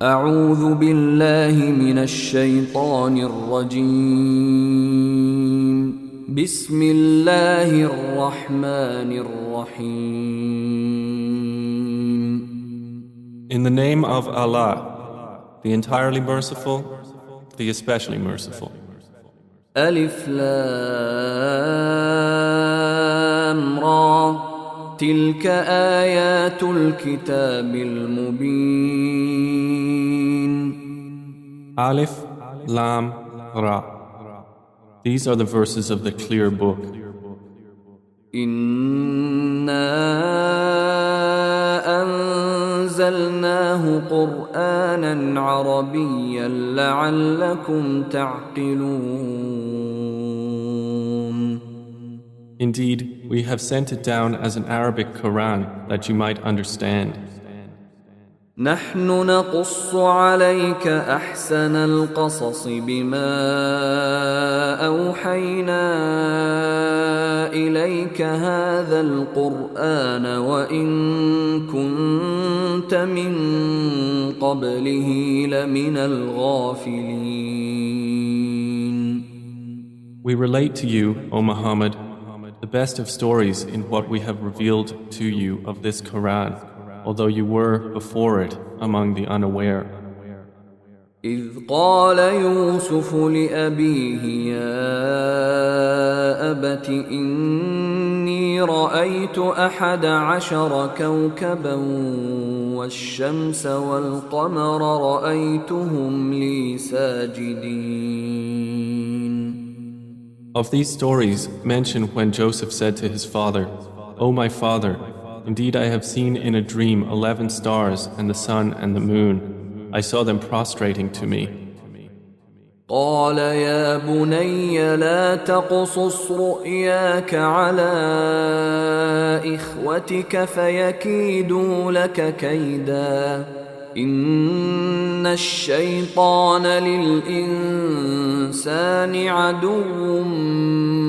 أعوذ بالله من الشيطان الرجيم. بسم الله الرحمن الرحيم. In the name of Allah, the entirely merciful, the especially merciful. ألف لام را تلك آيات الكتاب المبين. Alif, Lam, Ra. These are the verses of the clear book. إنا أنزلناه قرآنا عربيا لعلكم تعقلون. Indeed, we have sent it down as an Arabic Quran that you might understand. نحن نقص عليك أحسن القصص بما أوحينا إليك هذا القرآن وإن كنت من قبله لمن الغافلين. We relate to you, O Muhammad, the best of stories in what we have revealed to you of this Quran, although you were before it among the unaware. إذ قال يوسف لأبيه يا أبت إني رأيت 11 كوكبا والشمس والقمر رأيتهم لي ساجدين. Of these stories, mention when Joseph said to his father, O my father, indeed I have seen in a dream 11 stars and the sun and the moon. I saw them prostrating to me. قال يا بني لا تقصص رؤياك على إخوتك فيكيدوا لك كيدا إن الشيطان للإنسان عدو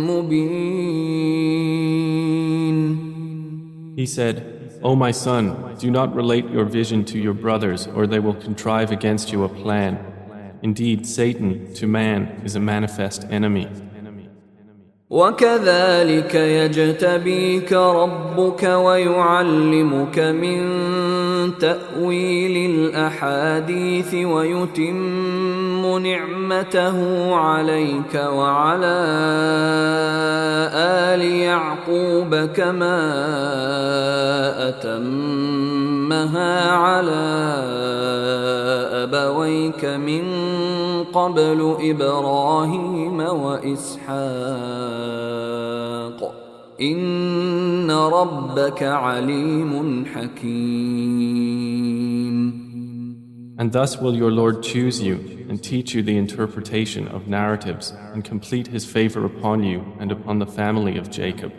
مبين. He said, O my son, do not relate your vision to your brothers, or they will contrive against you a plan. Indeed, Satan, to man, is a manifest enemy. وكذلك يجتبيك ربك ويعلمك من تأويل الأحاديث ويتم نعمته عليك وعلى آل يعقوب كما أتمها على أبويك من قبل إبراهيم وإسحاق إن ربك عليم حكيم. And thus will your Lord choose you and teach you the interpretation of narratives and complete his favor upon you and upon the family of Jacob,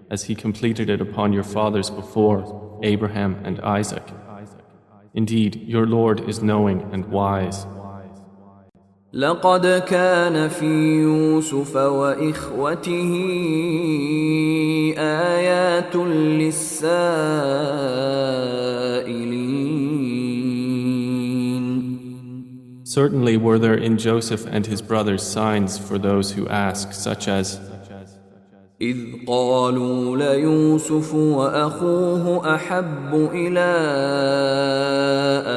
as he completed it upon your fathers before, Abraham and Isaac. Indeed, your Lord is knowing and wise. لقد كان في يوسف وإخوته آيات للسائلين. Certainly were there in Joseph and his brothers signs for those who ask, such as إذ قالوا ليوسف وأخوه أحب إلى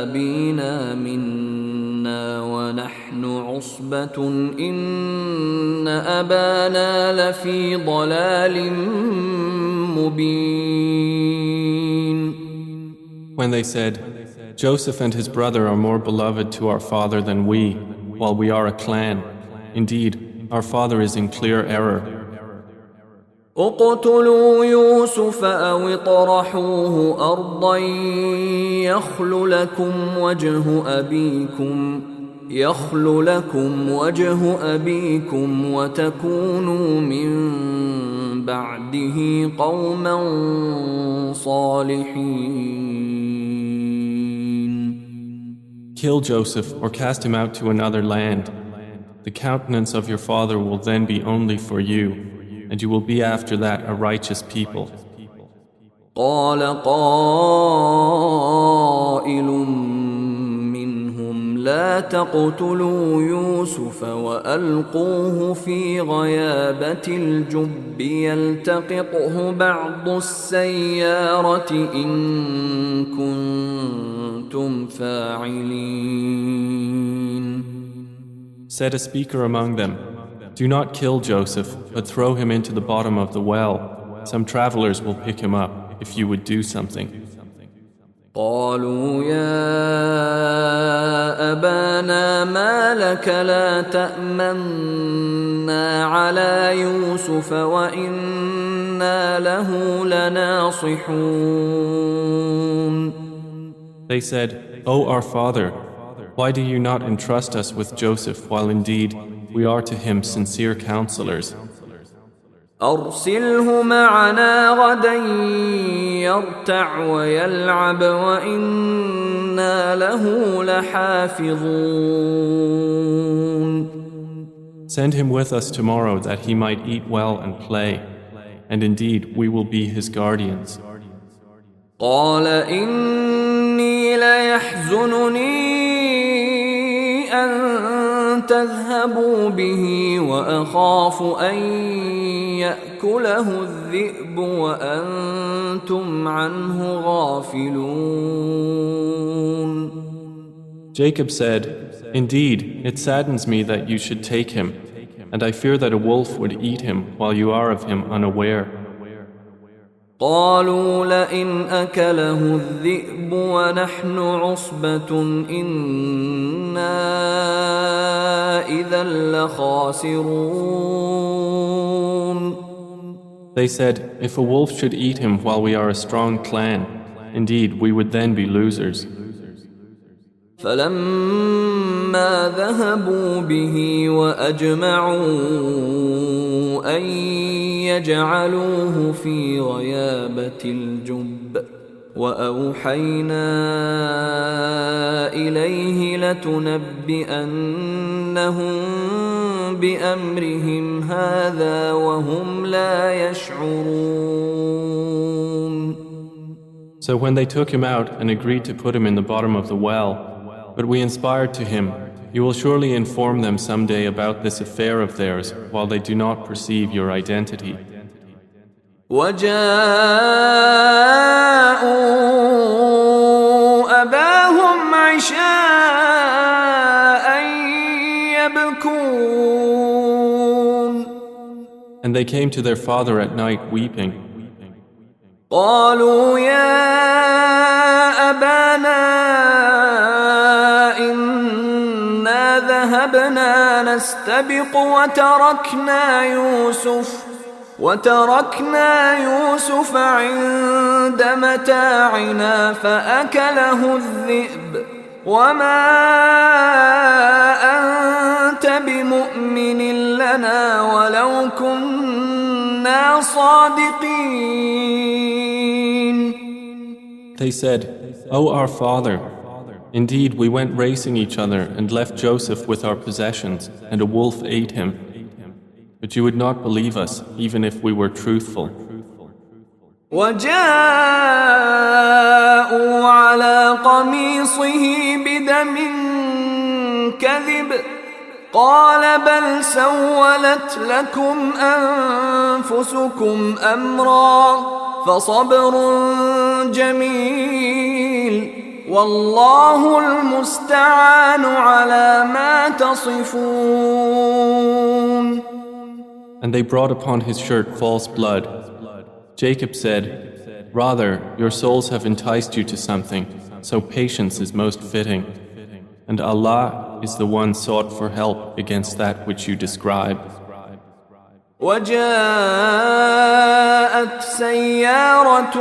أبينا منا ونحن عصبة إن أبانا لفي ضلال مبين. When they said, Joseph and his brother are more beloved to our father than we, while we are a clan. Indeed, our father is in clear error. اقتلوا يوسف أو اطرحوه أرضا يخل لكم وجه أبيكم وتكونوا من بعده قوما صالحين. Kill Joseph or cast him out to another land. The countenance of your father will then be only for you, and you will be after that a righteous people. قال قائل لا تقتلوا يوسف وألقوه في غيابة الجب يلتقطه بعض السيارة إن كنتم فاعلين. Said a speaker among them, "Do not kill Joseph, but throw him into the bottom of the well. Some travelers will pick him up if you would do something." قالوا يا أبانا ما لك لا تأمنا على يوسف وإنا له لناصحون. They said, "O our father, why do you not entrust us with Joseph while indeed we are to him sincere counselors? أرسله معنا غدا يرتع ويلعب وإنا له لحافظون. Send him with us tomorrow that he might eat well and play, and indeed we will be his guardians." قال إني ليحزنني أن تذهبوا به وأخاف أن يأكله الذئب وأنتم عنه غافلون. Jacob said, "Indeed, it saddens me that you should take him, and I fear that a wolf would eat him while you are of him unaware." قالوا لئن أكله الذئب ونحن عصبة إنا إذا لخاسرون. They said, "If a wolf should eat him while we are a strong clan, indeed we would then be losers." فلما ذهبوا به وأجمعوا أن يجعلوه في غيابة الجب وأوحينا إليه لتنبئنهم بأمرهم هذا وهم لا يشعرون. So when they took him out and agreed to put him in the bottom of the well, but we inspired to him, "You will surely inform them someday about this affair of theirs while they do not perceive your identity." وجاءوا أباهم عشاء يبكون. And they came to their father at night weeping. قالوا يا أبانا إنا ذهبنا نستبق وتركنا يوسف عند متاعنا فأكله الذئب وما أنت بمؤمن لنا ولو كنا صادقين. They said, "O our father, indeed we went racing each other and left Joseph with our possessions, and a wolf ate him. But you would not believe us, even if we were truthful." وجاءوا على قميصه بدم كذب قال بل سولت لكم أنفسكم أمرا فصبر جميل والله المستعان على ما تصفون. And they brought upon his shirt false blood. Jacob said, "Rather, your souls have enticed you to something, so patience is most fitting. And Allah is the one sought for help against that which you describe." وجاءت سيارة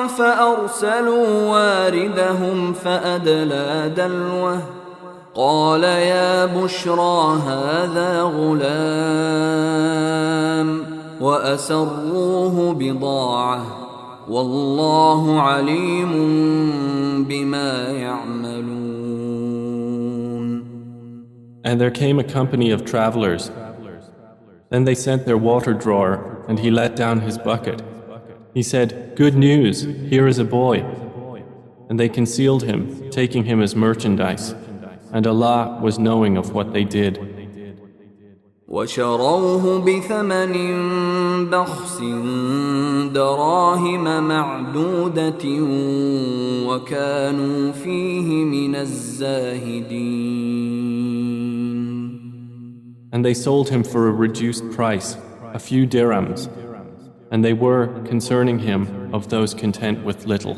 فأرسلوا واردهم فأدلى دلوه قال يا بشرى هذا غلام وأسروه بضاعة والله عليم بما يعملون. And there came a company of travelers. Then they sent their water drawer, and he let down his bucket. He said, "Good news, here is a boy." And they concealed him, taking him as merchandise. and Allah was knowing of what they did. وشروه بثمن بخس دراهم معدودة وكانوا فيه من الزاهدين. And they sold him for a reduced price, a few dirhams, and they were, concerning him, of those content with little.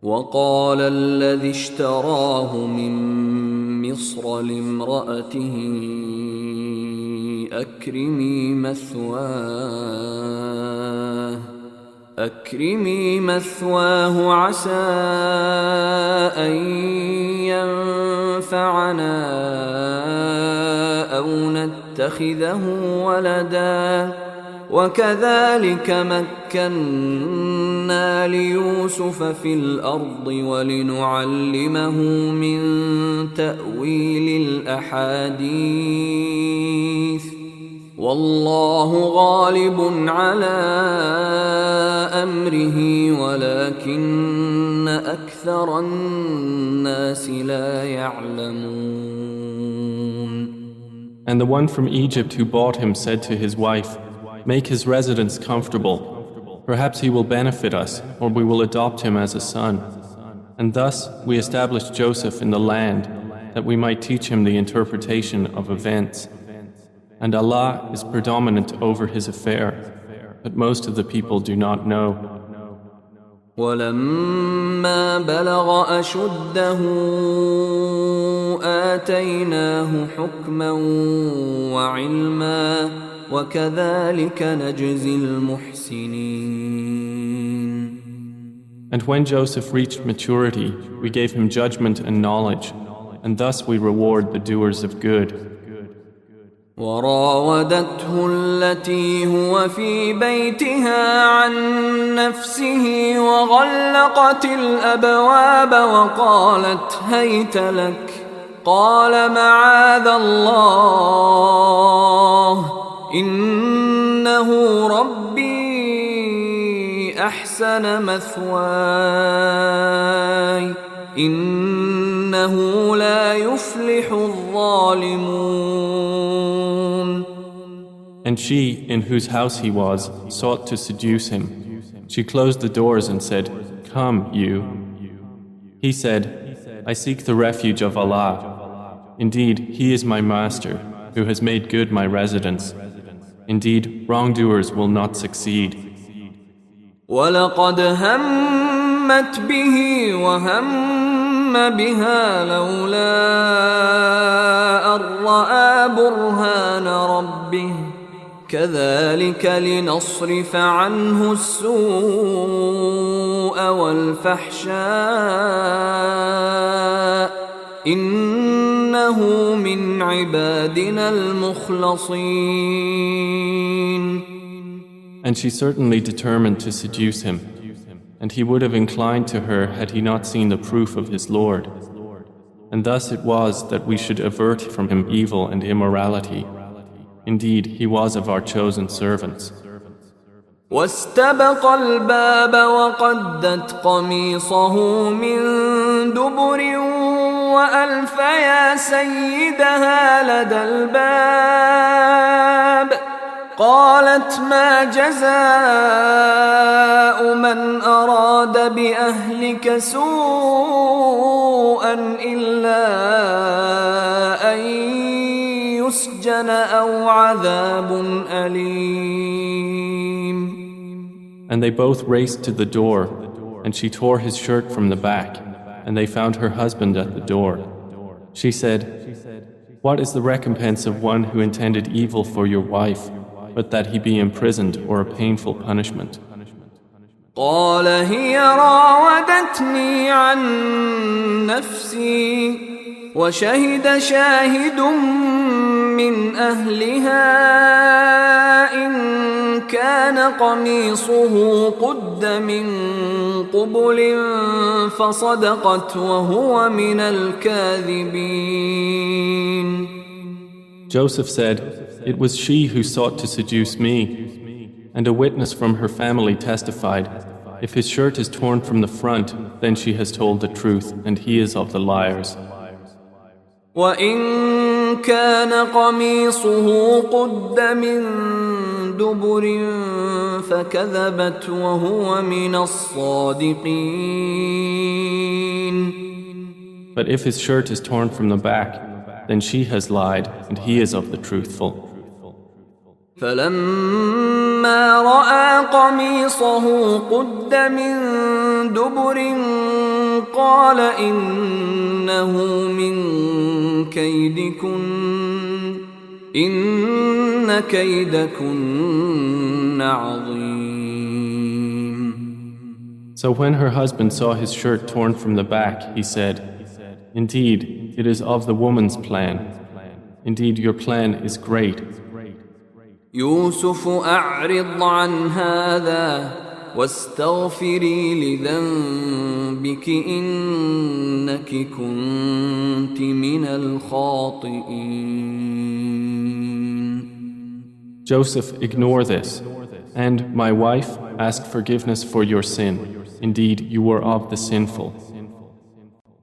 وقال الذي اشتراه من مصر لامرأته أكرمي مثواه عسى أن ينفعنا أو نتخذه ولدا وكذلك مكنا ليوسف في الأرض ولنعلمه من تأويل الأحاديث والله غالب على أمره ولكن أكثر الناس لا يعلمون. And the one from Egypt who bought him said to his wife, "Make his residence comfortable. Perhaps he will benefit us, or we will adopt him as a son." And thus we established Joseph in the land, that we might teach him the interpretation of events. And Allah is predominant over his affair, but most of the people do not know. ولما بلغ أشده آتيناه حكما وعلما وكذلك نجزي المحسنين. And when Joseph reached maturity, we gave him judgment and knowledge, and thus we reward the doers of good. وراودته التي هو في بيتها عن نفسه وغلقت الأبواب وقالت هيت لك قال معاذ الله إنه ربي أحسن مثواي إنه لا يفلح الظالمون. And she, in whose house he was, sought to seduce him. She closed the doors and said, "Come, you." He said, "I seek the refuge of Allah. Indeed, He is my master, who has made good my residence. Indeed, wrongdoers will not succeed." وَلَقَدْ هَمَّتْ بِهِ وَهَمَّ بِهَا لَوْلَا أَن رَّأَىٰ بُرْهَانَ رَبِّهِ كَذَلِكَ لِنَصْرِفَ عَنْهُ السُّوءَ وَالْفَحْشَاءَ إِنَّهُ مِنْ عِبَادِنَا الْمُخْلَصِينَ. And she certainly determined to seduce him, and he would have inclined to her had he not seen the proof of his Lord. And thus it was that we should avert from him evil and immorality. Indeed, he was of our chosen servants. واستبق الباب وقدت قميصه من دبر وألف يا سيدها لدى الباب قالت ما جزاء من أراد بأهلك سوءا إلا أن يسجن أو عذاب أليم. And they both raced to the door, and she tore his shirt from the back, and they found her husband at the door. She said, "What is the recompense of one who intended evil for your wife, but that he be imprisoned or a painful punishment?" قال هي راودتني عن نفسي وشهد شاهد من أهلها إن كان قميصه قد من قبل فصدقت وهو من الكاذبين. Joseph said, "It was she who sought to seduce me." And a witness from her family testified, "If his shirt is torn from the front, then she has told the truth, and he is of the liars." وإن كان قميصه قد من دبر فكذبت وهو من الصادقين. But if his shirt is torn from the back, then she has lied and he is of the truthful. فلما رأى قميصه قد من دبر قال إنه من كيدكن إن كيدكن عظيم. So when her husband saw his shirt torn from the back, he said, "Indeed, it is of the woman's plan. Indeed, your plan is great." يوسف أعرض عن هذا واستغفري لذنبك إنك كنت من الخاطئين. Joseph, ignore this, and my wife, ask forgiveness for your sin. Indeed, you were of the sinful.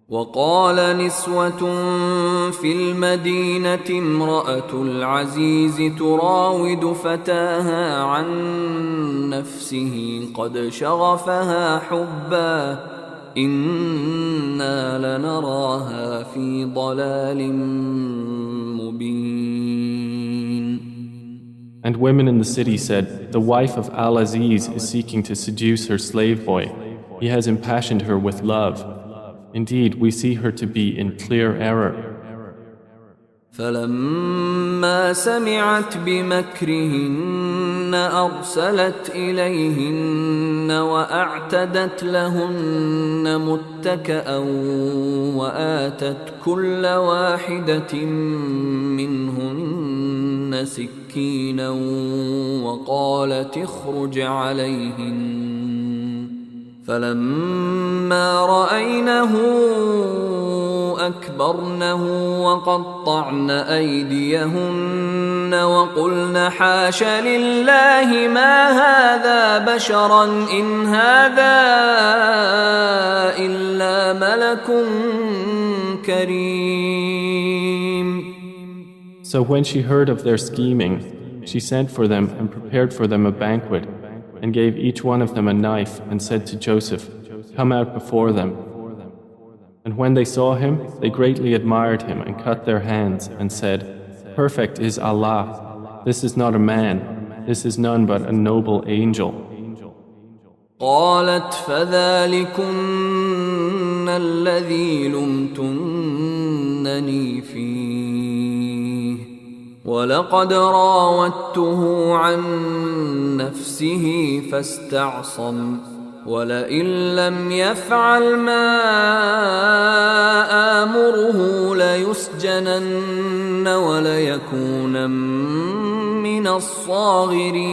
وقال نسوة في المدينة امرأة العزيز تراود فتاها عن نفسه قد شغفها حبا إنا لنراها في ضلال مبين. And women in the city said, the wife of Al-Aziz is seeking to seduce her slave boy. He has impassioned her with love. Indeed, we see her to be in clear error. فلما سمعت بمكرهن أرسلت إليهن وأعتدت لهن متكأ وآتت كل واحدة منهن سكينا وقالت اخرج عليهن فلما رأينه أكبرنه وقطعن أيديهن وقلن حاش لله ما هذا بشرا إن هذا إلا ملك كريم. So when she heard of their scheming, she sent for them and prepared for them a banquet, and gave each one of them a knife and said to Joseph, "Come out before them." And when they saw him, they greatly admired him and cut their hands and said, "Perfect is Allah. This is not a man. This is none but a noble angel." قالت فذلكن الذي لمتنني فيه ولقد راودته عن نفسه فاستعصم ولئن لم يفعل ما آمره ليسجنن وليكون من الصاغرين.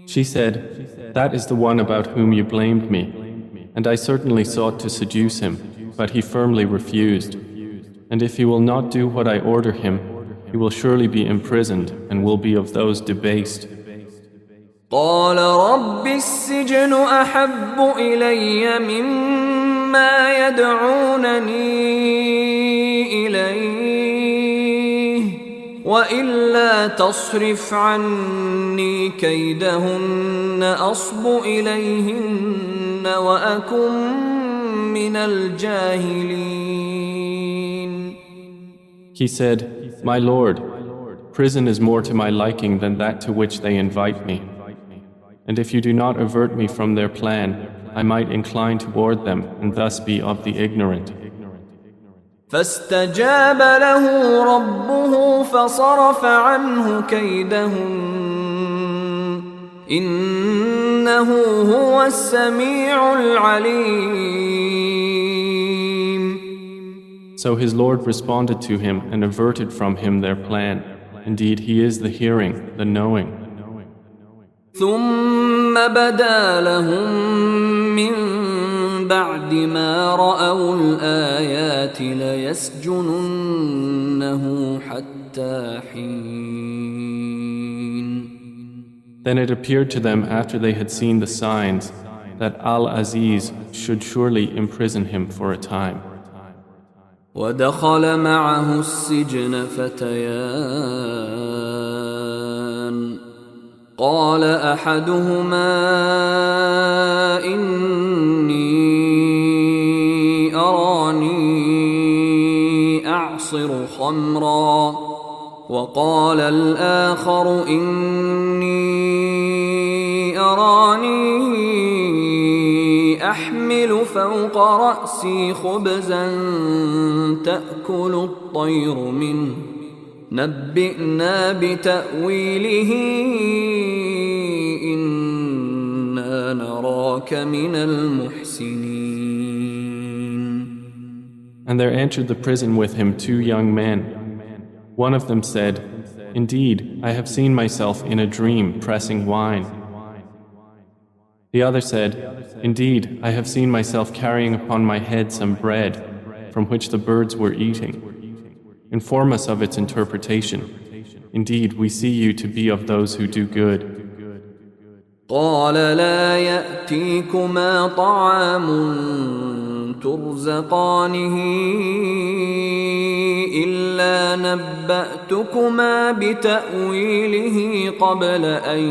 She said, "That is the one about whom you blamed me, and I certainly sought to seduce him, but he firmly refused. And if he will not do what I order him, he will surely be imprisoned and will be of those debased." قال رب السجن أحب إلي مما يدعونني إليه وإلا تصرف عني كيدهن أصب إليهن وأكن من الجاهلين. He said, "My Lord, prison is more to my liking than that to which they invite me. And if you do not avert me from their plan, I might incline toward them and thus be of the ignorant." فاستجاب له ربه فصرف عنه كيدهن إنه هو السميع العليم. So his Lord responded to him and averted from him their plan. Indeed, he is the hearing, the knowing. ثم بدا لهم من بعد ما رأوا الآيات ليسجننه حتى حين. Then it appeared to them after they had seen the signs that Al-Aziz should surely imprison him for a time. ودخل معه السجن فتيان قال أحدهما إني أراني أعصر خمرا وقال الآخر إني أراني أحمل فوق رأسي خبزا تأكل الطير منه نبئنا بتأويله إنا نراك من المحسنين. And there entered the prison with him 2 young men. One of them said, "Indeed, I have seen myself in a dream pressing wine." The other said, "Indeed, I have seen myself carrying upon my head some bread, from which the birds were eating. Inform us of its interpretation. Indeed, we see you to be of those who do good." قال لا يأتيكما طعام ترزقانه إلا نبأتكما بتأويله قبل أن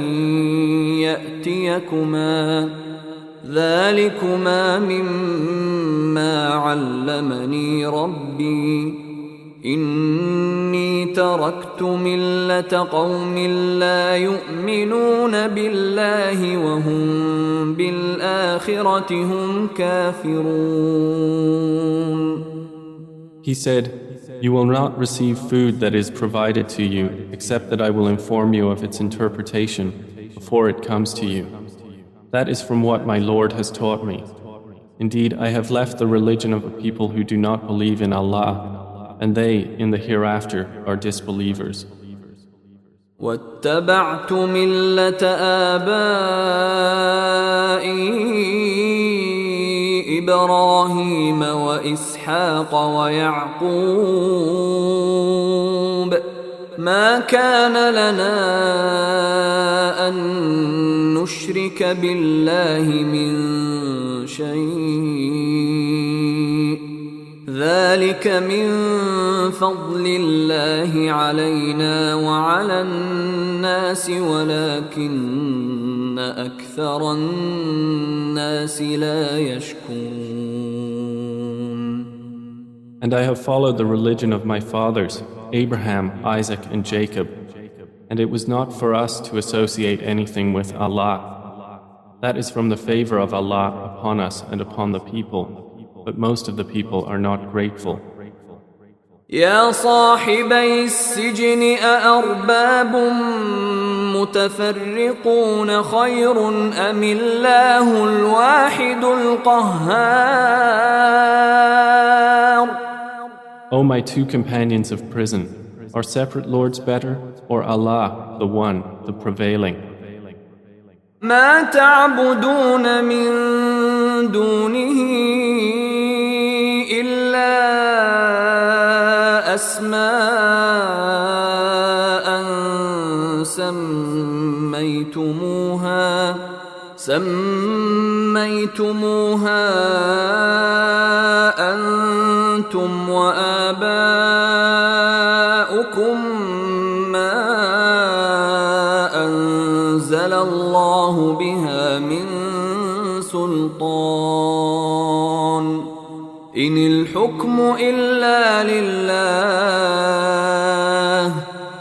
يأتيكما ذلكما مما علمني ربي إني تركت ملة قوم لا يؤمنون بالله وهم بالآخرة هم كافرون. He said, "You will not receive food that is provided to you except that I will inform you of its interpretation before it comes to you. That is from what my Lord has taught me. Indeed, I have left the religion of a people who do not believe in Allah, and they, in the hereafter, are disbelievers." واتبعت ملة آبائي إبراهيم وإسحاق ويعقوب ما كان لنا أن نشرك بالله من شيء ذلك من فضل الله علينا وعلى الناس ولكن أكثر الناس لا يشكرون. And I have followed the religion of my fathers, Abraham, Isaac, and Jacob, and it was not for us to associate anything with Allah. That is from the favor of Allah upon us and upon the people, but most of the people are not grateful. يا صاحبي السجن أأرباب متفرقون خير أم الله الواحد القهار. O my 2 companions of prison, are separate lords better, or Allah, the one, the prevailing? ما تعبدون من دونه إلا أسماء سميتموها أنتم وآباؤكم ما أنزل الله بها من سلطان إن الحكم إلا لله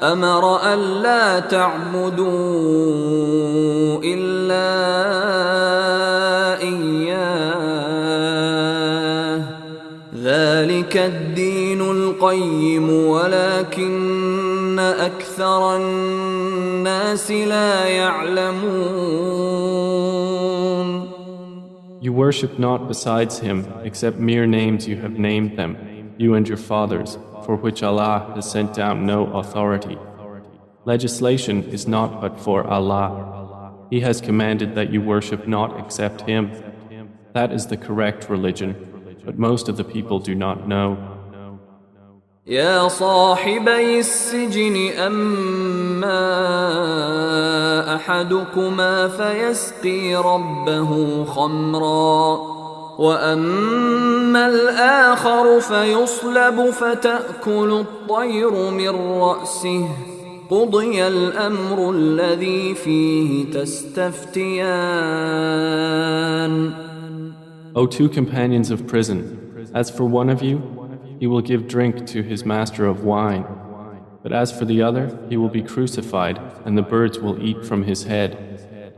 أمر ألا تعبدوا إلا إياه ذلك الدين القيم ولكن أكثر الناس لا يعلمون. You worship not besides him except mere names you have named them, you and your fathers, for which Allah has sent down no authority. Legislation is not but for Allah. He has commanded that you worship not except Him. That is the correct religion, but most of the people do not know. يا صاحبي السجن أما أحدكما فيسقي ربه خمرا وأما الآخر فيصلب فتأكل الطير من رأسه قضي الأمر الذي فيه تستفتيان. O two companions of prison, as for one of you, he will give drink to his master of wine, but as for the other, he will be crucified, and the birds will eat from his head.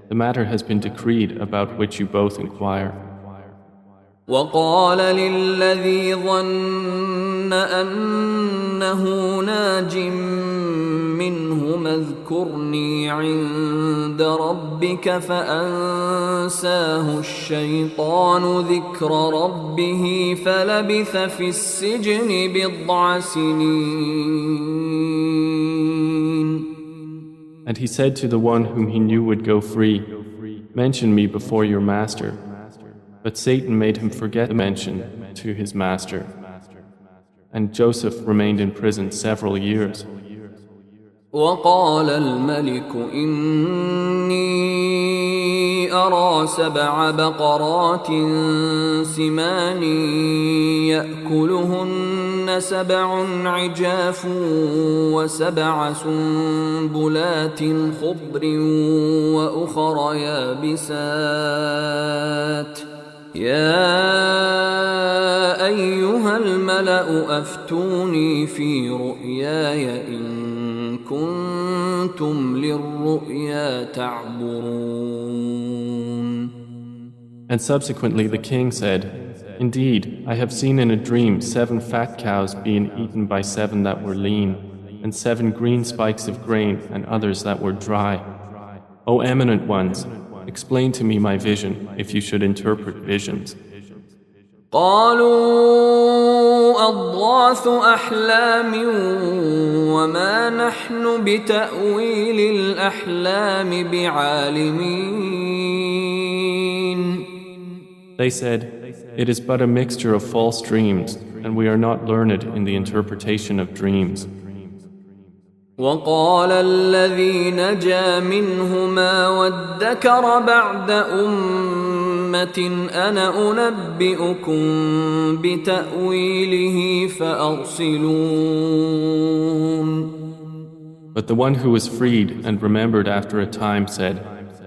The matter has been decreed about which you both inquire. وقال للذي ظن أنه ناج منهما اذكرني عند ربك فأنساه الشيطان ذكر ربه فلبث في السجن بضع سنين. And he said to the one whom he knew would go free, "Mention me before your master." But Satan made him forget the mention to his master. And Joseph remained in prison several years. وقال الملك إني أرى 7 بقرات سمان يأكلهن 7 عجاف و7 سنبلات خضر وأخر يابسات يا أيها الملأ أفتوني في رؤياي إن كنتم للرؤيا تعبرون. And subsequently the king said, "Indeed, I have seen in a dream 7 fat cows being eaten by 7 that were lean, and 7 green spikes of grain and others that were dry. O eminent ones, explain to me my vision, if you should interpret visions." قالوا أضغاث أحلام وما نحن بتأويل الأحلام بعالمين. They said, "It is but a mixture of false dreams, and we are not learned in the interpretation of dreams." وقال الذي نجا منهما وادكر بعد أمة أنا أنبئكم بتأويله فأرسلون. But the one who was freed and remembered after a time said,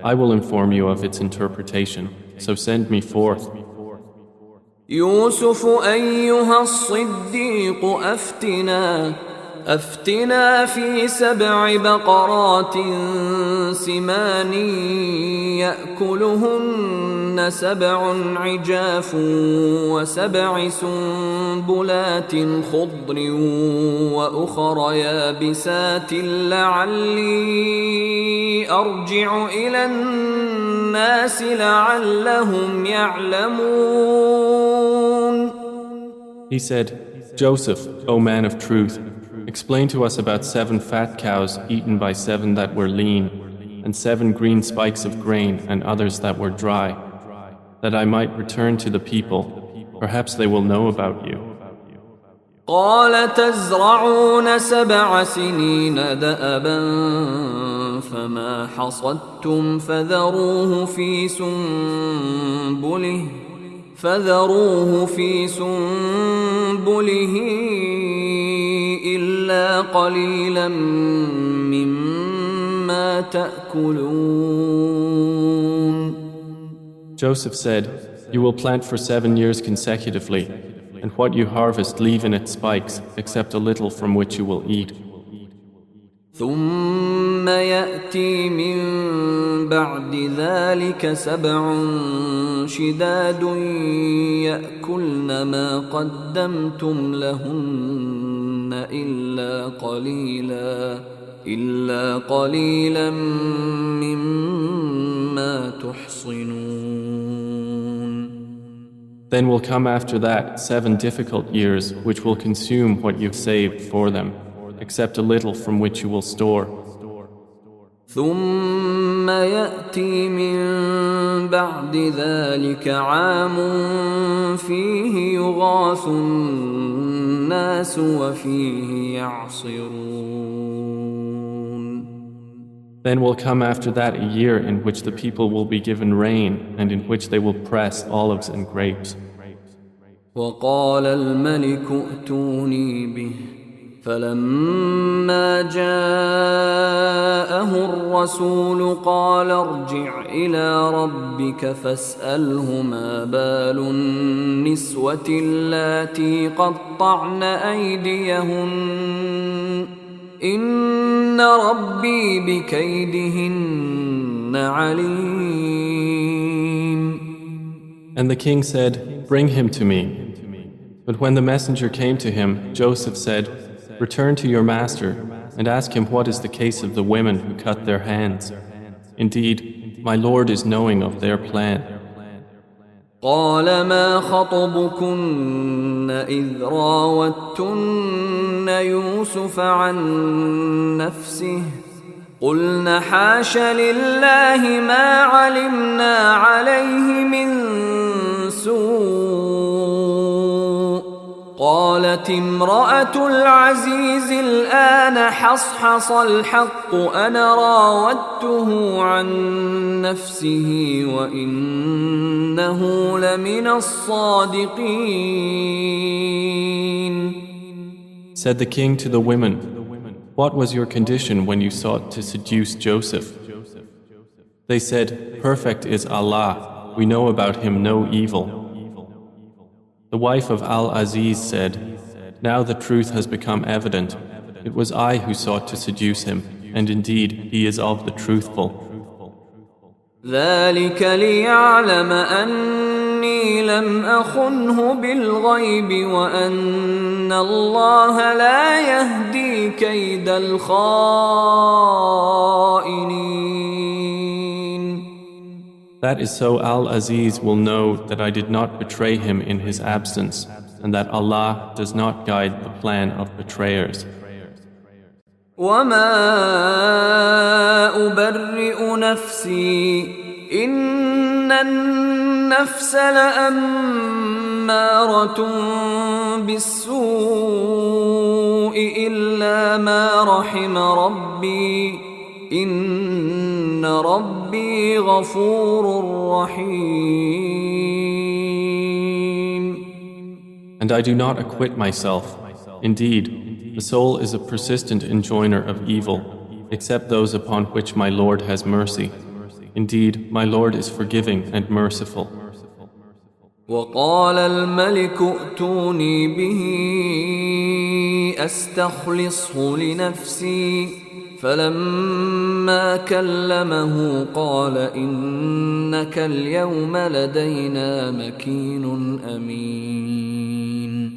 "I will inform you of its interpretation, so send me forth." يوسف أيها الصديق أفتنا في 7 بقرات سمان يأكلهن 7 عجاف و7 سنبلات خضر وأخر يابسات لعلي أرجع إلى الناس لعلهم يعلمون. He said, "Joseph, O man of truth, explain to us about 7 fat cows eaten by 7 that were lean, and 7 green spikes of grain and others that were dry, that I might return to the people. Perhaps they will know about you." قال تزرعون 7 سنين دأبا فما حصدتم فذروه في سنبله إلا قليلا مما تأكلون. Joseph said, "You will plant for 7 years consecutively, and what you harvest leave in its spikes, except a little from which you will eat. ثم يأتي من بعد ذلك 7 شداد يأكلن ما قدمتم لهن إلا قليلا مما تحصنون. Then will come after that 7 difficult years which will consume what you've saved for them, except a little from which you will store. ثم يأتي من بعد ذلك عام فيه يغاث الناس وفيه يعصرون. Then will come after that a year in which the people will be given rain and in which they will press olives and grapes. وقال الملك ائتوني به فلما جاءه الرسول قال ارجع إلى ربك فاسأله ما بال النسوة اللاتي قطعن أيديهن إن ربي بكيدهن عليم. And the king said, "Bring him to me." But when the messenger came to him, Joseph said, "Return to your master and ask him what is the case of the women who cut their hands. Indeed, my Lord is knowing of their plan." قال ما خطبكن إذ راوتن يوسف عن نفسه قلن حاش لله ما علمنا عليه من سوء قالت امرأة العزيز الآن حصحص الحق أنا راودته عن نفسه وإنه لمن الصادقين. Said the king to the women, "What was your condition when you sought to seduce Joseph?" They said, "Perfect is Allah, we know about him no evil." The wife of Al-Aziz said, "Now the truth has become evident. It was I who sought to seduce him, and indeed he is of the truthful." ذلك ليعلم أني لم أخنه بالغيب وأن الله لا يهدي كيد الخائنين. That is so Al-Aziz will know that I did not betray him in his absence, and that Allah does not guide the plan of betrayers. وما أبرئ نفسي إن النفس لأمارة بالسوء إلا ما رحم ربي إن ربي غفور رحيم. And I do not acquit myself. Indeed, the soul is a persistent enjoiner of evil, except those upon which my Lord has mercy. Indeed, my Lord is forgiving and merciful. وقال الملك ائتوني به أستخلصه لنفسي فلما كلمه قال إنك اليوم لدينا مكين أمين.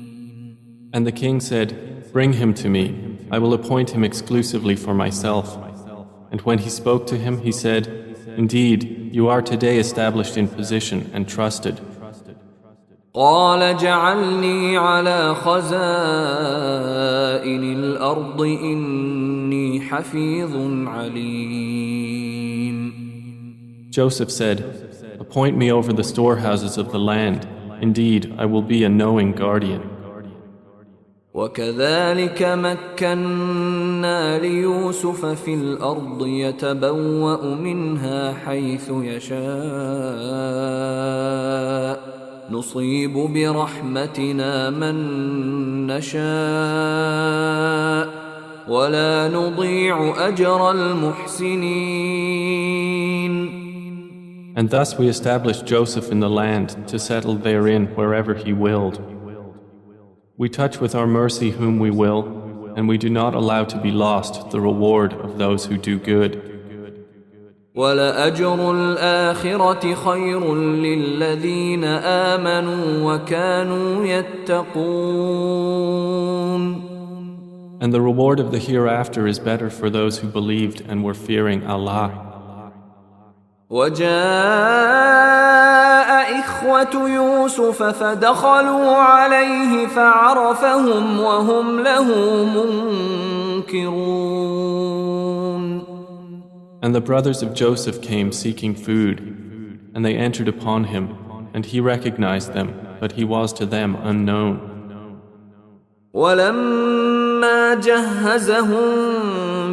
And the king said, "Bring him to me. I will appoint him exclusively for myself." And when he spoke to him, he said, "Indeed, you are today established in position and trusted." قال جعلني على خزائن الأرض إني حفيظ عليم. Joseph said, "Appoint me over the storehouses of the land. Indeed, I will be a knowing guardian." وكذلك مكنا ليوسف في الأرض يتبوأ منها حيث يشاء نصيب برحمتنا من نشاء ولا نضيع أجر المحسنين. And thus we established Joseph in the land to settle therein wherever he willed. We touch with our mercy whom we will, and we do not allow to be lost the reward of those who do good. وَلَأَجْرُ الْآخِرَةِ خَيْرٌ لِلَّذِينَ آمَنُوا وَكَانُوا يَتَّقُونَ. And the reward of the hereafter is better for those who believed and were fearing Allah. وَجَاءَ إِخْوَةُ يُوسُفَ فَدَخَلُوا عَلَيْهِ فَعَرَفَهُمْ وَهُمْ لَهُ مُنكِرُونَ. And the brothers of Joseph came seeking food, and they entered upon him, and he recognized them, but he was to them unknown. وَلَمَّا فلما جهزهم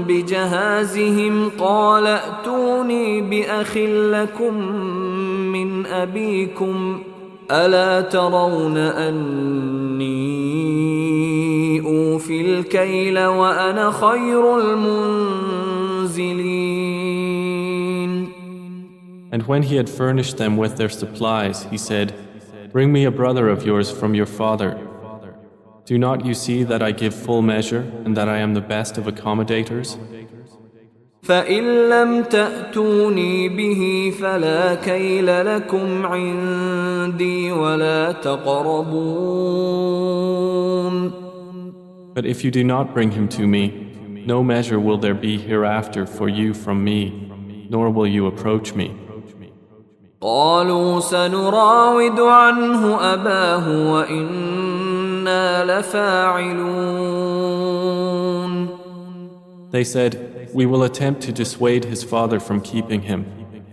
بجهازهم قال ائتوني بأخ لكم من أبيكم ألا ترون أني أوفي الكيل وأنا خير المنزلين. And when he had furnished them with their supplies, he said, "Bring me a brother of yours from your father. Do not you see that I give full measure and that I am the best of accommodators? فإن لم تأتوني به فلا كيل لكم عندي ولا تقربون." But if you do not bring him to me, no measure will there be hereafter for you from me, nor will you approach me. قالوا سنراود عنه أباه وإنا لفاعلون. They said, "We will attempt to dissuade his father from keeping him,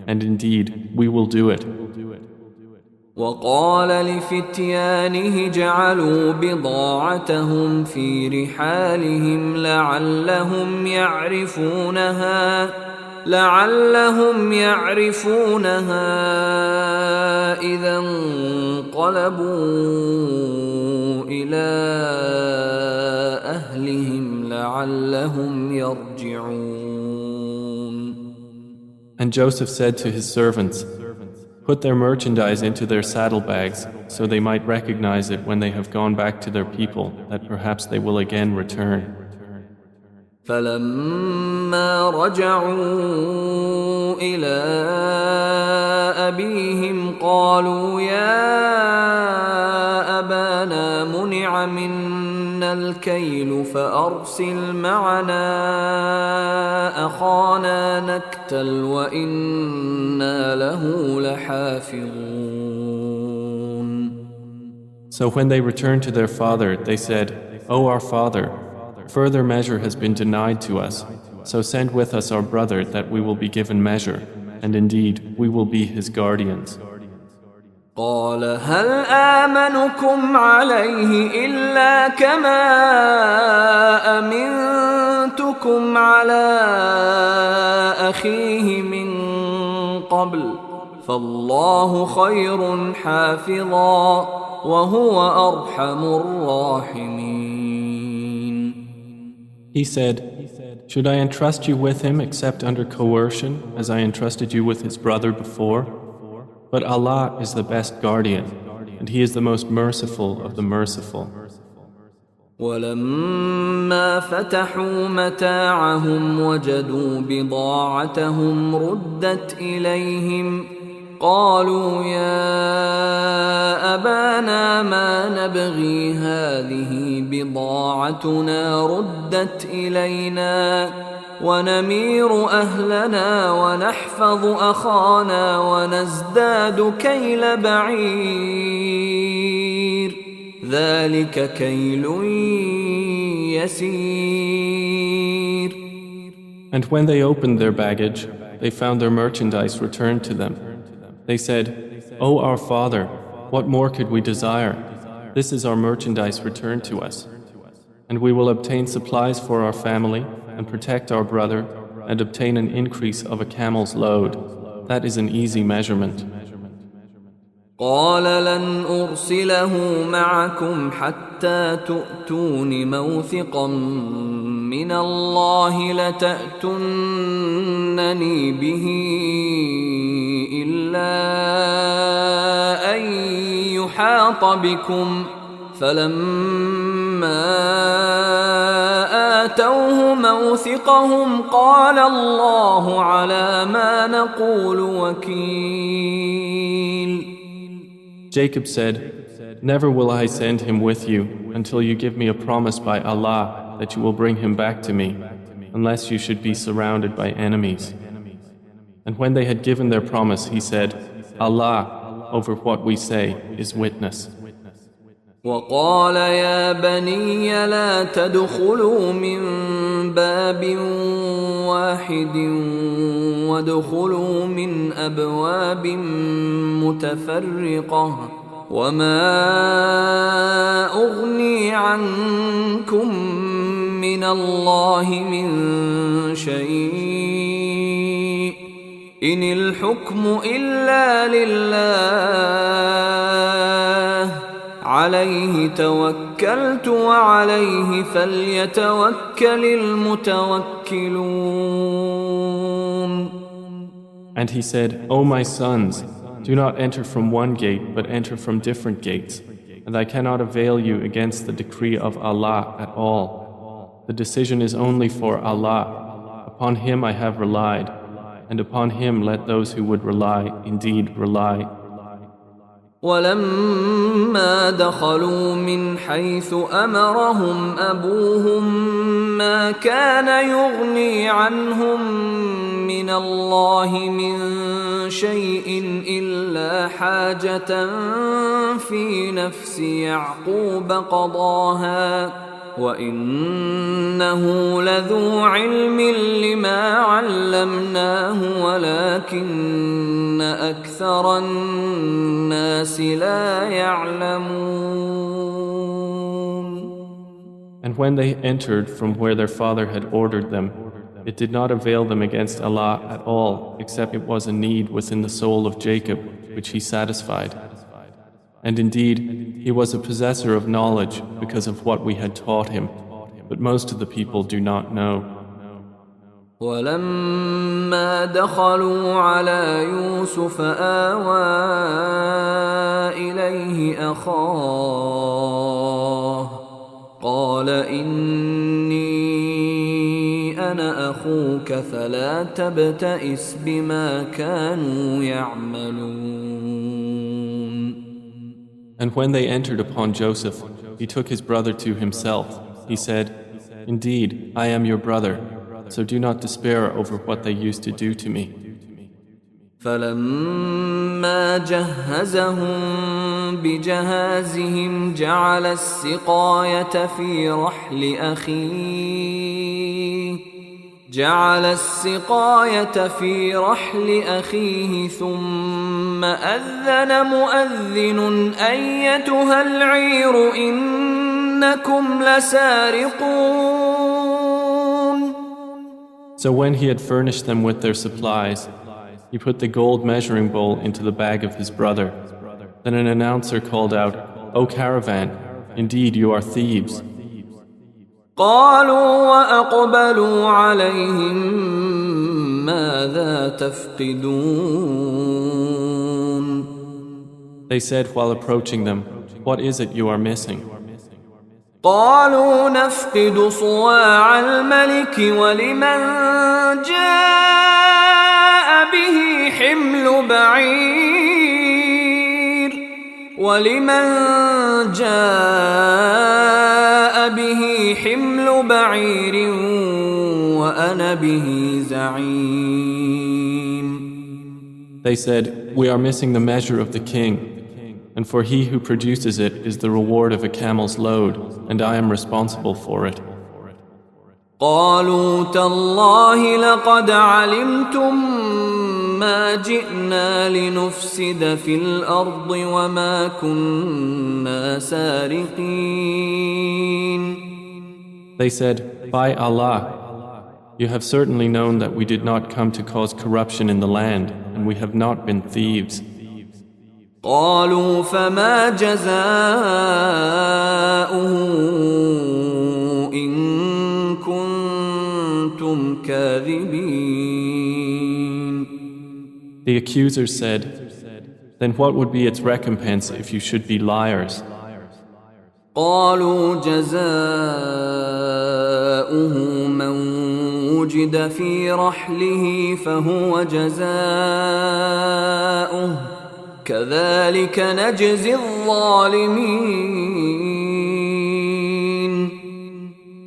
and indeed we will do it." وقال لفتيانه جعلوا بضاعتهم في رحالهم لعلهم يعرفونها إذا انقلبوا إلى أهلهم لعلهم يرجعون. And Joseph said to his servants, "Put their merchandise into their saddlebags, so they might recognize it when they have gone back to their people, that perhaps they will again return." فلما رجعوا إلى أبيهم قالوا يا أبانا منع منا الكيل فأرسل معنا أخانا نكتل وإنا له لحافظون. So when they returned to their father, they said, "O our father, further measure has been denied to us, so send with us our brother that we will be given measure, and indeed we will be his guardians." قال هل آمنكم عليه إلا كما أمنتكم على أخيه من قبل فالله خير حافظا وهو أرحم الراحمين. He said, "Should I entrust you with him except under coercion, as I entrusted you with his brother before? But Allah is the best guardian, and He is the most merciful of the merciful." ولما فتحوا متاعهم وجدوا بضاعتهم ردت إليهم قالوا يا أبانا ما نبغي هذه بضاعتنا ردت إلينا ونمير أهلنا ونحفظ أخانا ونزداد كيل بعير ذلك كيل يسير. And when they opened their baggage, they found their merchandise returned to them. They said, "O our father, what more could we desire? This is our merchandise returned to us. And we will obtain supplies for our family and protect our brother and obtain an increase of a camel's load. That is an easy measurement." قال لن أرسله معكم حتى تؤتون موثقا من الله لتأتونني به إلا أن يحاط بكم فلما آتوه موثقهم قال الله على ما نقول وكيل. Jacob said, "Never will I send him with you until you give me a promise by Allah that you will bring him back to me, unless you should be surrounded by enemies." And when they had given their promise, he said, "Allah, over what we say, is witness." وقال يا بني لا تدخلوا من باب واحد وادخلوا من أبواب متفرقة وما أغني عنكم من الله من شيء إن الحكم إلا لله عليه توكلت وعليه فليتوكل المتوكلون. And he said, O my sons, do not enter from one gate, but enter from different gates. And I cannot avail you against the decree of Allah at all. The decision is only for Allah. Upon Him I have relied, and upon Him let those who would rely indeed rely. ولما دخلوا من حيث أمرهم أبوهم ما كان يغني عنهم من الله من شيء إلا حاجة في نفس يعقوب قضاها وإنه لذو علم لما علمناه ولكن أكثر الناس لا يعلمون. And when they entered from where their father had ordered them, it did not avail them against Allah at all, except it was a need within the soul of Jacob, which he satisfied. And indeed, he was a possessor of knowledge because of what we had taught him, but most of the people do not know. ولما دخلوا على يوسف آوى إليه أخاه قال إني أنا أخوك فلا تبتئس بما كانوا يعملون. And when they entered upon Joseph, he took his brother to himself. He said, Indeed, I am your brother, so do not despair over what they used to do to me. فلما جهزهم بجهازهم جعل السقاية في رحل أخيه ثم أذن مؤذن أيتها العير إنكم لسارقون. So when he had furnished them with their supplies, he put the gold measuring bowl into the bag of his brother. Then an announcer called out, O caravan, indeed you are thieves. قالوا وأقبلوا عليهم ماذا تفقدون. They said while approaching them, What is it you are missing? قالوا نفقد صواع الملك ولمن جاء به حمل بعير وأنا به زعيم. They said, We are missing the measure of the king, and for he who produces it is the reward of a camel's load, and I am responsible for it. قالوا تالله لقد علمتم ما جئنا لنفسد في الأرض وما كنا سارقين. They said, By Allah, you have certainly known that we did not come to cause corruption in the land, and we have not been thieves. قالوا فما جزاؤه إن كنتم كاذبين. The accusers said, Then what would be its recompense if you should be liars? قالوا جزاؤه من وجد في رحله فهو جزاؤه كذلك نجزي الظالمين.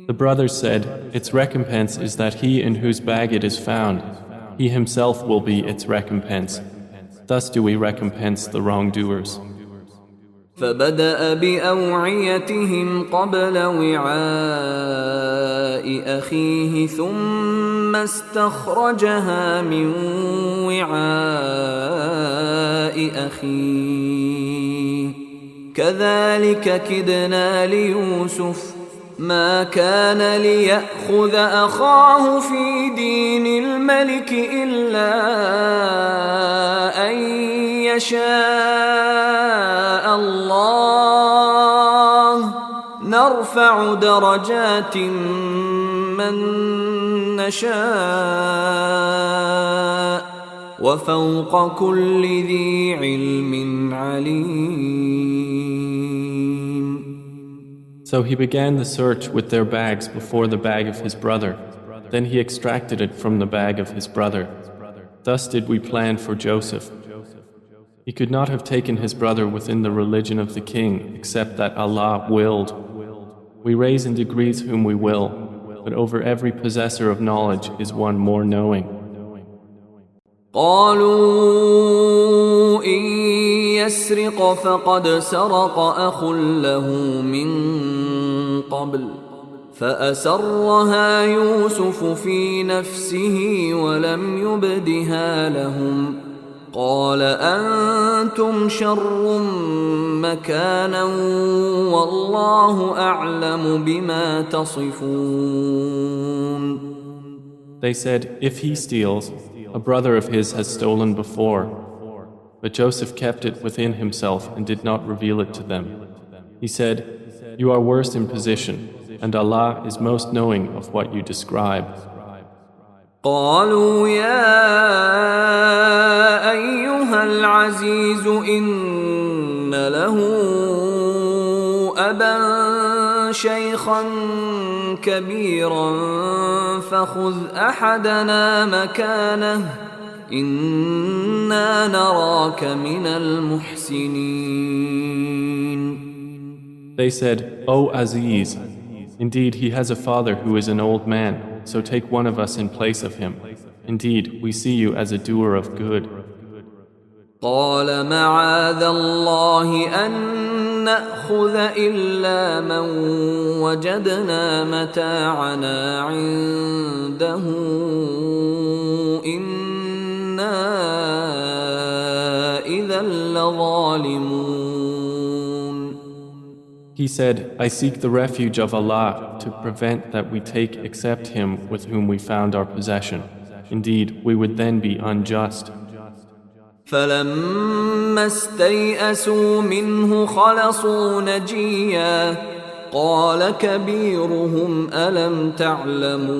The brothers said, Its recompense is that he in whose bag it is found, he himself will be its recompense. Thus do we recompense the wrongdoers. فبدأ بأوعيتهم قبل وعاء أخيه ثم استخرجها من وعاء أخيه كذلك كدنا ليوسف ما كان ليأخذ أخاه في دين الملك إلا أن يشاء الله نرفع درجات من نشاء وفوق كل ذي علم عليم. So he began the search with their bags before the bag of his brother. Then he extracted it from the bag of his brother. Thus did we plan for Joseph. He could not have taken his brother within the religion of the king except that Allah willed. We raise in degrees whom we will, but over every possessor of knowledge is one more knowing. قالوا إن يسرق فقد سرق أخ له من قبل فأسرها يوسف في نفسه ولم يبدها لهم قال أنتم شر مكانا والله أعلم بما تصفون. They said, if he steals, a brother of his has stolen before. But Joseph kept it within himself and did not reveal it to them. He said, you are worst in position, and Allah is most knowing of what you describe. قالوا يا أيها العزيز إن له أبا شيخا كبيرا فخذ أحدنا مكانه إنا نراك من المحسنين. They said, O Aziz, indeed he has a father who is an old man, so take one of us in place of him. Indeed, we see you as a doer of good. قال معاذ الله أن نأخذ إلا من وجدنا متاعنا عنده إنا إذا لظالمون. He said, I seek the refuge of Allah to prevent that we take except him with whom we found our possession. Indeed, we would then be unjust. فلما استيئسوا منه خلصوا نجيا قال كبيرهم ألم تعلموا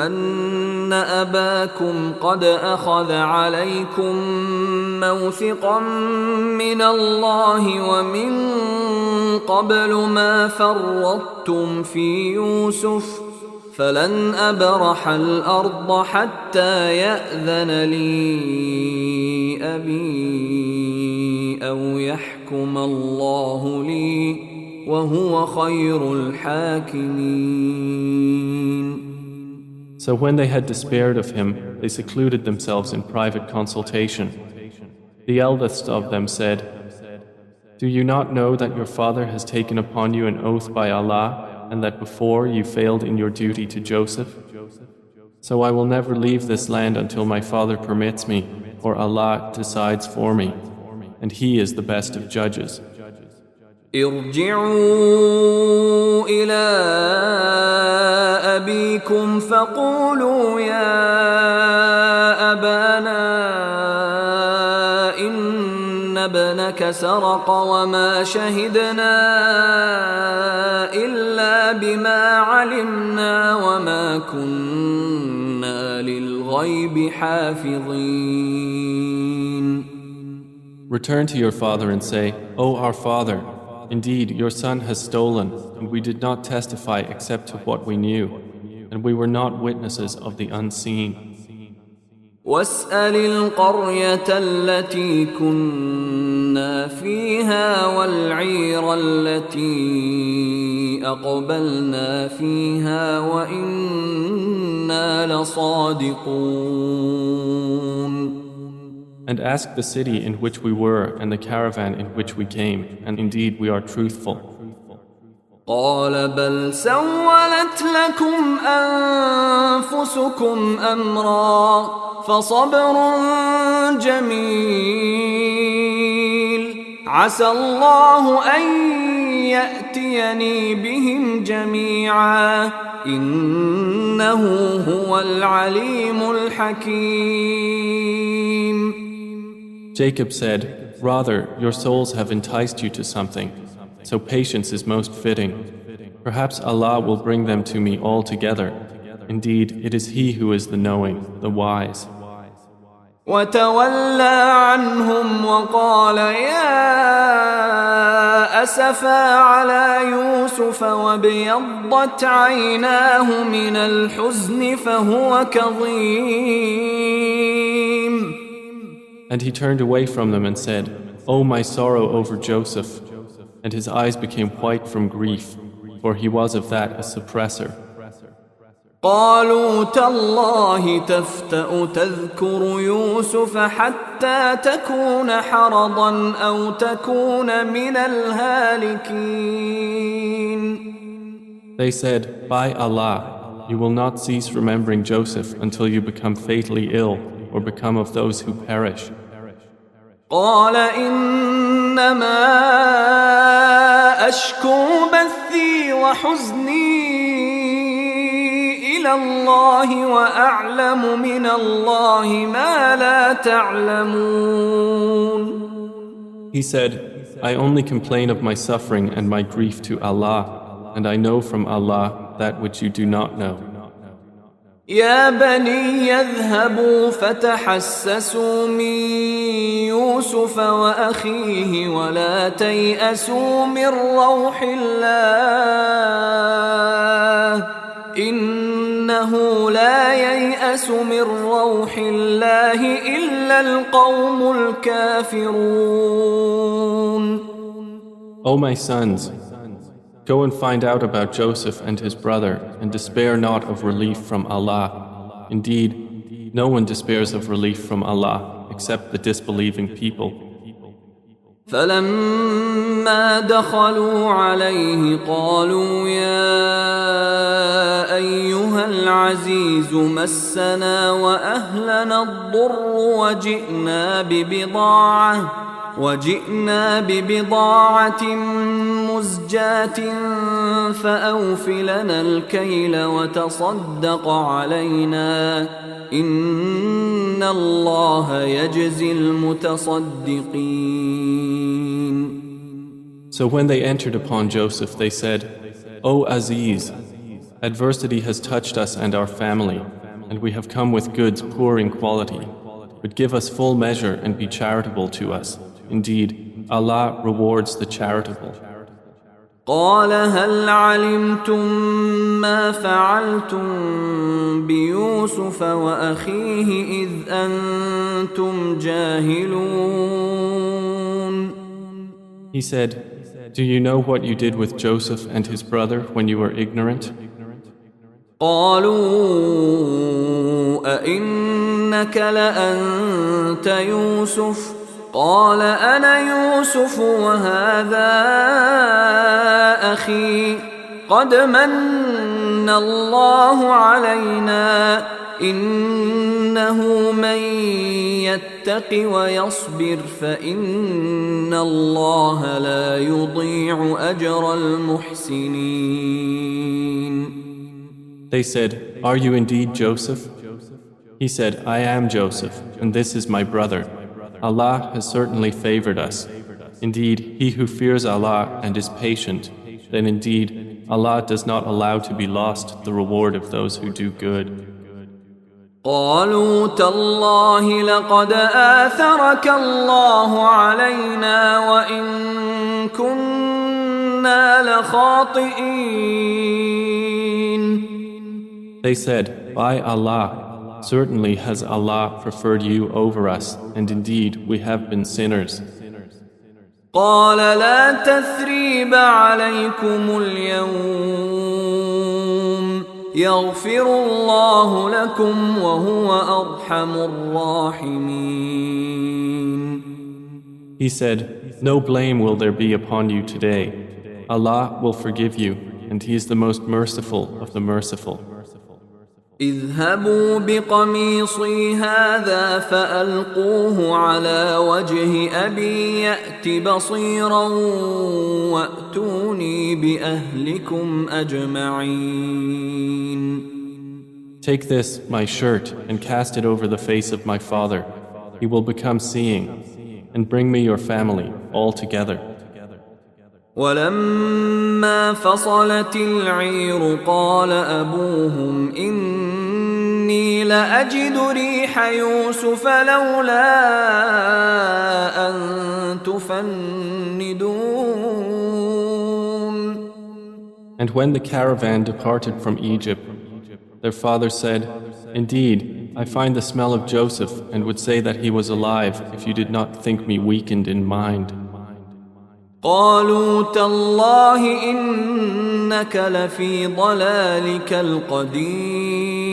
أن أباكم قد أخذ عليكم موثقا من الله ومن قبل ما فرطتم في يوسف فلن أبرح الأرض حتى يأذن لي أبي أو يحكم الله لي وهو خير الحاكمين. So when they had despaired of him, they secluded themselves in private consultation. The eldest of them said, do you not know that your father has taken upon you an oath by Allah and that before you failed in your duty to Joseph? So I will never leave this land until my father permits me, or Allah decides for me, and He is the best of judges. ارجعوا إلى أبيكم فقولوا يا أبانا إن ابنك سرق وما شهدنا إلا بما علمنا وما كنا للغيب حافظين. Return to your father and say, O our father, indeed your son has stolen, and we did not testify except to what we knew, and we were not witnesses of the unseen. واسأل القرية التي كنا فيها والعير التي أقبلنا فيها وإنا لصادقون. And ask the city in which we were and the caravan in which we came, and indeed we are truthful. قال بل سولت لكم أنفسكم أمرا فصبر جميل عسى الله أن يأتيني بهم جميعا إنه هو العليم الحكيم. Jacob said, "Rather, your souls have enticed you to something, so patience is most fitting. Perhaps Allah will bring them to me all together. Indeed, it is He who is the knowing, the wise." وتولى عنهم وقال يا أسفا على يوسف وابيضت عيناه من الحزن فهو كظيم. And he turned away from them and said, "Oh, my sorrow over Joseph." And his eyes became white from grief, for he was of that a suppressor. قالوا تالله تفتأ تذكر يوسف حتى تكون حرضا أو تكون من الهالكين. They said, "By Allah, you will not cease remembering Joseph until you become fatally ill or become of those who perish." قال إنما أشكو بثي وحزني إلى الله وأعلم من الله ما لا تعلمون. He said, "I only complain of my suffering and my grief to Allah, and I know from Allah that which you do not know." يا بني يذهبوا فتحسسوا من يوسف وأخيه ولا تيأسوا من روح الله إنه لا ييأس من روح الله إلا القوم الكافرون. O my sons, go and find out about Joseph and his brother, and despair not of relief from Allah. Indeed, no one despairs of relief from Allah except the disbelieving people. فلما دخلوا عليه قالوا يا أيها العزيز مسنا وأهلنا الضر وجئنا ببضاعة مزجاة فأوف لنا الكيل وتصدق علينا إن الله يجزي المتصدقين. So when they entered upon Joseph, they said, "O Aziz, adversity has touched us and our family, and we have come with goods poor in quality. But give us full measure and be charitable to us. Indeed, Allah rewards the charitable." قال هل علمتم ما فعلتم بيوسف وأخيه إذ أنتم جاهلون. He said, "Do you know what you did with Joseph and his brother when you were ignorant?" قالوا أئنك لأنت يوسف قال أنا يوسف وهذا أخي قد من الله علينا إنه من يتق ويصبر فإن الله لا يضيع أجر المحسنين. They said, "Are you indeed Joseph?" He said, "I am Joseph, and this is my brother. Allah has certainly favored us. Indeed, he who fears Allah and is patient, then indeed Allah does not allow to be lost the reward of those who do good." قالوا تالله لقد آثرك الله علينا وإن كنا لخاطئين. They said, "By Allah, certainly has Allah preferred you over us, and indeed we have been sinners." قال لا تثريب عليكم اليوم يغفر الله لكم وهو أرحم الراحمين. He said, "No blame will there be upon you today. Allah will forgive you, and He is the most merciful of the merciful." اذهبوا بقميصي هذا فألقوه على وجه أبي يأت بصيرا وأتوني بأهلكم أجمعين. Take this, my shirt, and cast it over the face of my father. He will become seeing, and bring me your family all together. ولما فصلت العير قال أبوهم إني لأجد ريح يوسف لولا أن تفندون. And when the caravan departed from Egypt, their father said, "Indeed, I find the smell of Joseph and would say that he was alive if you did not think me weakened in mind." قالوا تالله إنك لفي ضلالك القديم.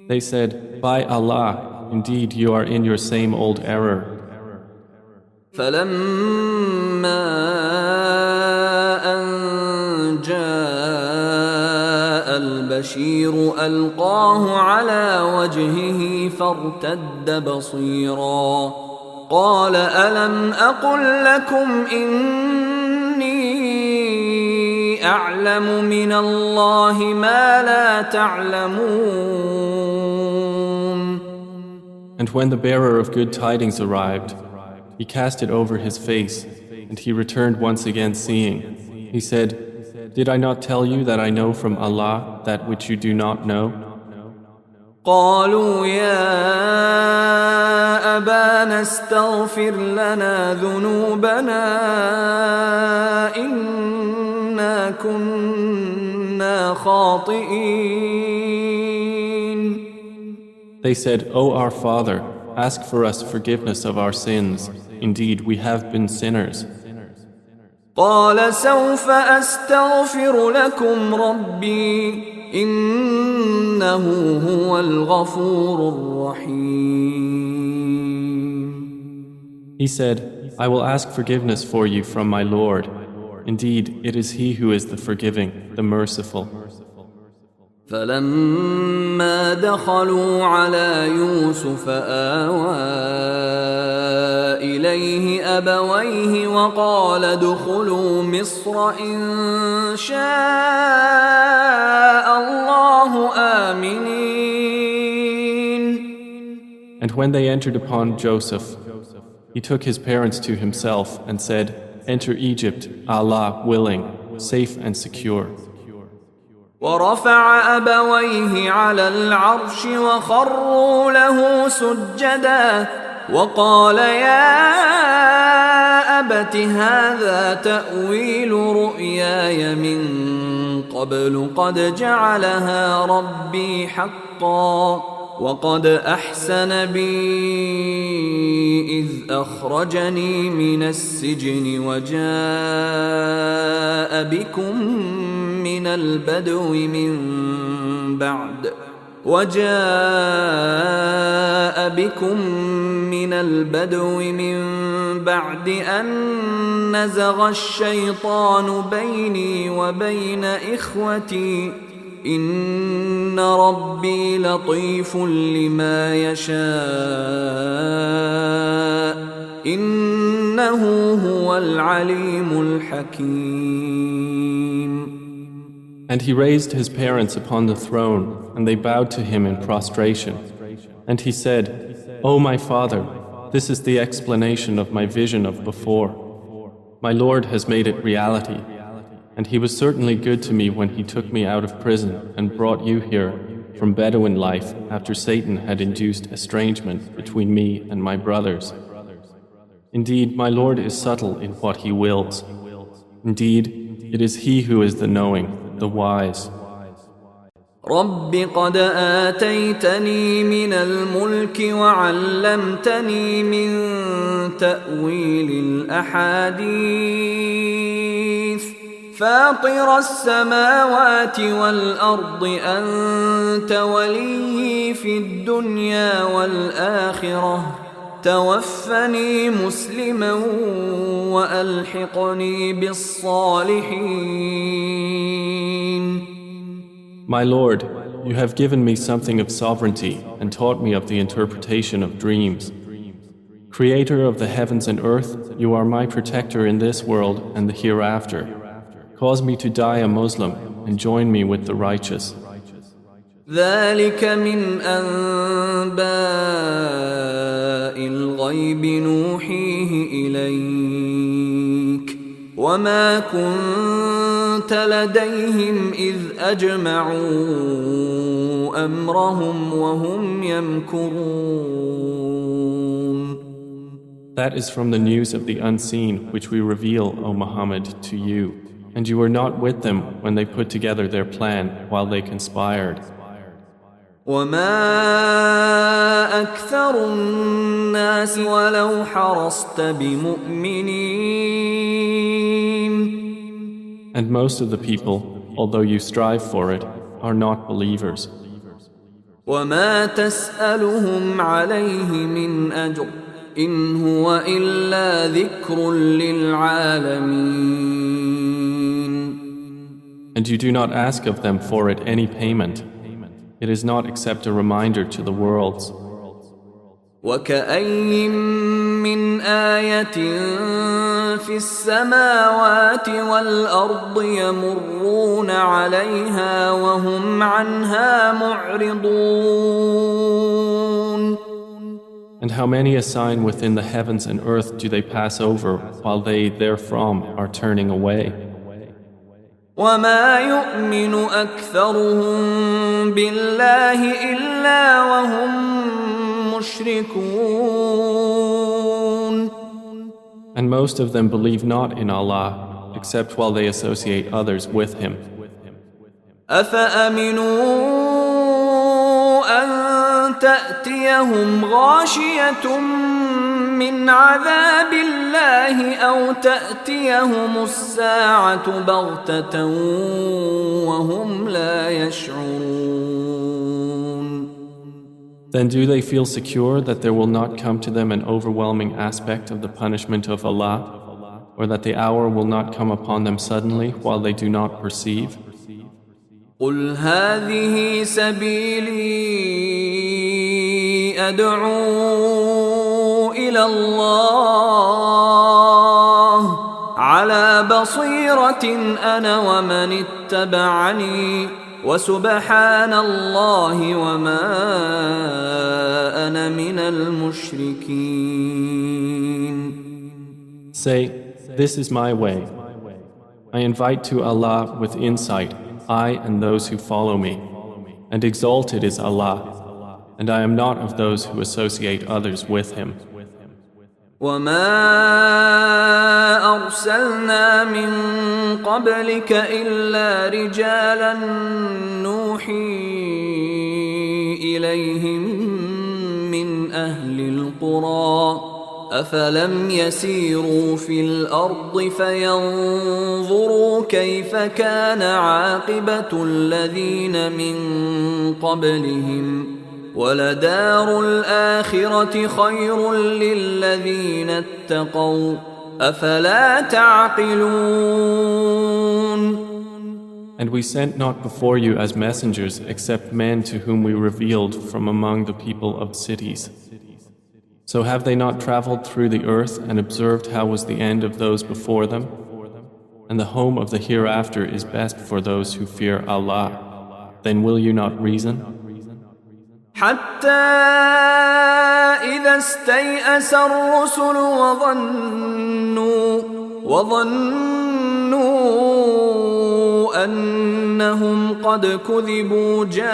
They said, "By Allah, indeed you are in your same old error." فلما أن جاء البشير ألقاه على وجهه فارتد بصيرا قال ألم أقل لكم إني أعلم من الله ما لا تعلمون. And when the bearer of good tidings arrived, he cast it over his face, and he returned once again seeing. He said, "Did I not tell you that I know from Allah that which you do not know?" قالوا يا أبانا استغفر لنا ذنوبنا إنا كنا خاطئين. They said, "O our Father, ask for us forgiveness of our sins. Indeed, we have been sinners." قال سوف أستغفر لكم ربي إنه هو الغفور الرحيم. He said, "I will ask forgiveness for you from my Lord. Indeed, it is He who is the forgiving, the merciful." فلما دخلوا على يوسف آوى إليه أبويه وقال ادخلوا مصر إن شاء الله آمنين. And when they entered upon Joseph, he took his parents to himself and said, "Enter Egypt, Allah willing, safe and secure." ورفع أبويه على العرش وخروا له سجدا وقال يا أبت هذا تأويل رؤياي من قبل قد جعلها ربي حقا وقد أحسن بي إذ أخرجني من السجن وجاء بكم من البدو من بعد أن نزغ الشيطان بيني وبين إخوتي إن ربي لطيف لما يشاء إنه هو العليم الحكيم. And he raised his parents upon the throne, and they bowed to him in prostration. And he said, "O my father, this is the explanation of my vision of before. My Lord has made it reality. And he was certainly good to me when he took me out of prison and brought you here from Bedouin life after Satan had induced estrangement between me and my brothers. Indeed, my Lord is subtle in what he wills. Indeed, it is he who is the knowing, the wise." رب قد آتيتني من الملك وعلمتني من تأويل الأحاديث فاطر السماوات والأرض أنت ولي في الدنيا والآخرة توفني مسلما وألحقني بالصالحين. My Lord, you have given me something of sovereignty and taught me of the interpretation of dreams. Creator of the heavens and earth, you are my protector in this world and the hereafter. Cause me to die a Muslim and join me with the righteous. ذلك من أنباء الغيب نوحيه إليك وما كنت لديهم إذ أجمعوا أمرهم وهم يمكرون. That is from the news of the unseen which we reveal, O Muhammad, to you, and you were not with them when they put together their plan while they conspired. وما أكثر الناس ولو حرصت بمؤمنين. And most of the people, although you strive for it, are not believers. وما تسألهم عليه من أجر إن هو إلا ذكر للعالمين. And you do not ask of them for it any payment. It is not except a reminder to the worlds. وكأي من آية في السماوات والأرض يمرون عليها وهم عنها معرضون. And how many a sign within the heavens and earth do they pass over while they therefrom are turning away? وما يؤمن أكثرهم بالله إلا وهم مشركون. And most of them believe not in Allah except while they associate others with Him. أفأمنوا أن تأتيهم غاشية من عذاب الله أو تأتيهم الساعة بغتة وهم لا يشعرون. Then do they feel secure that there will not come to them an overwhelming aspect of the punishment of Allah, or that the hour will not come upon them suddenly while they do not perceive? قل هذه سبيلي أدعو إلى الله على بصيرة أنا ومن اتبعني وسبحان الله وما أنا من المشركين. Say, this is my way. I invite to Allah with insight, I and those who follow me, and exalted is Allah, and I am not of those who associate others with Him. وما أرسلنا من قبلك إلا رجالا نوحي إليهم من أهل القرى أفلم يسيروا في الأرض فينظروا كيف كان عاقبة الذين من قبلهم ولدار الآخرة خير للذين اتقوا أفلا تعقلون. And we sent not before you as messengers except men to whom we revealed from among the people of cities. So have they not traveled through the earth and observed how was the end of those before them? And the home of the hereafter is best for those who fear Allah. Then will you not reason? حتى إذا استيأس الرسل وظنوا أنهم قد كذبوا جاءهم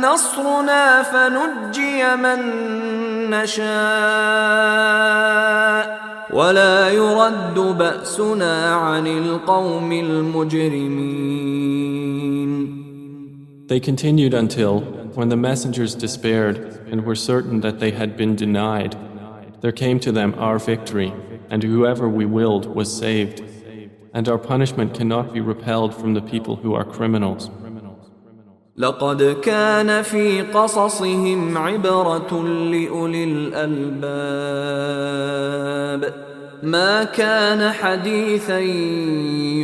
نصرنا فنجي من نشاء ولا يرد بأسنا عن القوم المجرمين. They continued until, when the messengers despaired and were certain that they had been denied, there came to them our victory, and whoever we willed was saved, and our punishment cannot be repelled from the people who are criminals. لقد كان في قصصهم عبرة لأولي الألباب ما كان حديثا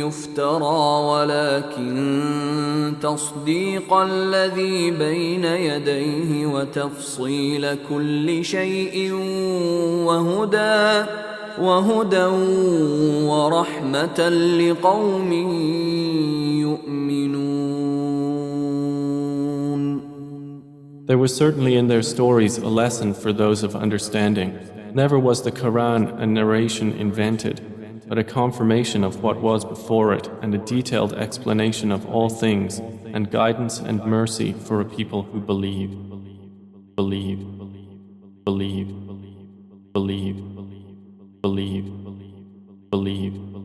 يفترى ولكن تصديق الذي بين يديه وتفصيل كل شيء وهدى ورحمة لقوم يؤمنون. There was certainly in their stories a lesson for those of understanding. Never was the Quran a narration invented, but a confirmation of what was before it and a detailed explanation of all things and guidance and mercy for a people who believe. Believe. Believe. Believe. Believe. Believe.